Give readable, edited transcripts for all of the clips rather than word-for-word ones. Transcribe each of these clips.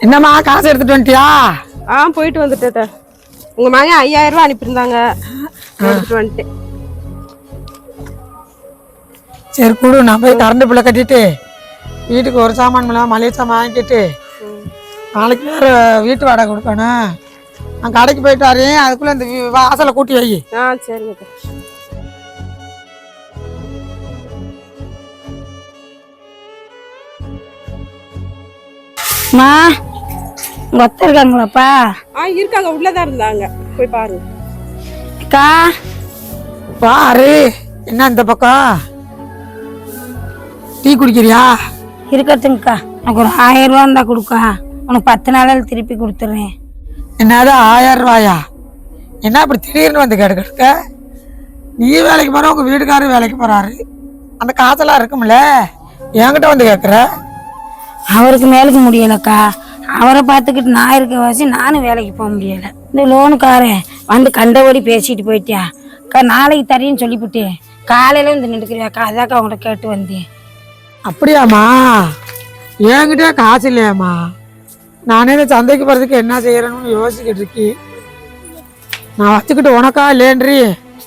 என்னம்மா காசு எடுத்துட்டு வந்துட்டியா? போயிட்டு வந்துட்டேன். உங்க மகன் 5000 ரூபாய் அனுப்பியிருந்தாங்க, எடுத்துட்டு வந்துட்டேன். சரி கொடு, நான் போய் கரண்ட் பில்லை கட்டிட்டு வீட்டுக்கு ஒரு சாமான் மளிகை சாமான் வாங்கிட்டு நாளைக்கு வேறு வீட்டு வாடகை கொடுக்கணும். நான் கடைக்கு போயிட்டு வரேன், அதுக்குள்ளே இந்த வாசலை கூட்டி வை. சரிங்க. மா உங்க அத்தை இருக்காங்களாப்பா? இருக்காங்க, உள்ளதான் இருந்தாங்க, போய் பாருங்க. அக்கா பாரு, என்ன இந்த பக்கம் டீ குடிக்கிறியா? இருக்கட்டுங்கக்கா, எனக்கு ஒரு 1000 ரூபா இருந்தா கொடுக்கா, உனக்கு 10 நாளில் திருப்பி கொடுத்துட்றேன். என்னது 1000 ரூபாயா? என்ன இப்படி திடீர்னு வந்து கேட்க? நீ வேலைக்கு போற, உங்க வீட்டுக்காரரும் வேலைக்கு போறாரு, அந்த காசெல்லாம் இருக்கும்ல, என்கிட்ட வந்து கேட்குற? அவருக்கு மேலுக்கு முடியலக்கா, அவரை பார்த்துக்கிட்டு நான் இருக்க வாசி நானும் வேலைக்கு போக முடியலை. இந்த லோனுக்காரன் வந்து கண்டபடி பேசிட்டு போயிட்டியா அக்கா, நாளைக்கு தரேன்னு சொல்லிவிட்டேன். காலையில வந்து நின்றுக்கிறியாக்கா, அதாக்கா அவங்கள்ட்ட கேட்டு வந்தேன். அப்படியாம்மா? என்கிட்ட காசு இல்லையாம்மா? நானே இந்த சந்தைக்கு போகிறதுக்கு என்ன செய்யறேன்னு யோசிக்கிட்டு இருக்கி. நான் வச்சுக்கிட்டு உனக்கா இல்லைன்றி,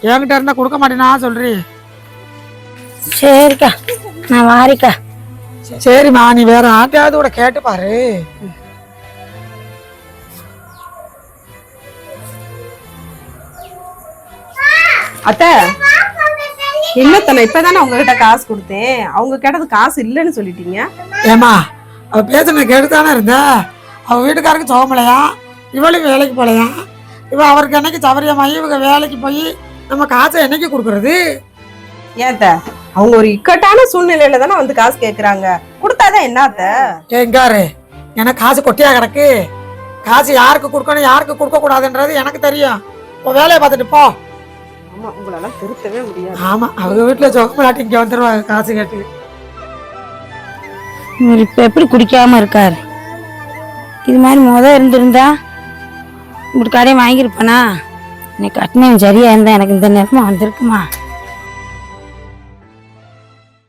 என்கிட்ட இருந்தால் கொடுக்க மாட்டேனா சொல்றி? சரிக்கா, நான் வாரிக்கா. சரிம்மா, நீ வேற ஆட்டையாவது கூட கேட்டு பாரு. அத்தை, என்னத்தனை இப்பதானே உங்ககிட்ட காசு கொடுத்தேன், அவங்க கேட்டது காசு இல்லைன்னு சொல்லிட்டீங்க. ஏமா, அவ பேசுனது கேட்டுதானே இருந்த? அவ வீட்டுக்காரருக்கு சோகமலையா, இவளுக்கு வேலைக்கு போலையா, இவ அவருக்கு என்னைக்கு சவரியமாயி இவங்க வேலைக்கு போய் நம்ம காசை என்னைக்கு கொடுக்கறது? ஏத்த, அவங்க ஒரு இக்கட்டான சூழ்நிலையில தானே வந்து காசு கேக்குறாங்க, கொடுத்தாதான் என்னத்த? எங்காரு எனக்கு காசு கொட்டியா கிடக்கு. காசு யாருக்கு கொடுக்கணும் யாருக்கு கொடுக்க கூடாதுன்றது எனக்கு தெரியும். உன் வேலையை பார்த்துட்டு போ. ஆமா, உங்களெல்லாம் திருத்தவே முடியாது. ஆமா, அவங்க வீட்டுல சோகமலாட்டி இங்க வந்துருவாங்க காசு கேட்டு. இவர் இப்ப எப்படி குடிக்காம இருக்காரு? இது மாதிரி இருந்திருந்தா இப்படி கடையை வாங்கியிருப்பானா? இன்னைக்கு கட்டினேன் சரியா இருந்தா எனக்கு இந்த நேரமா வந்திருக்குமா?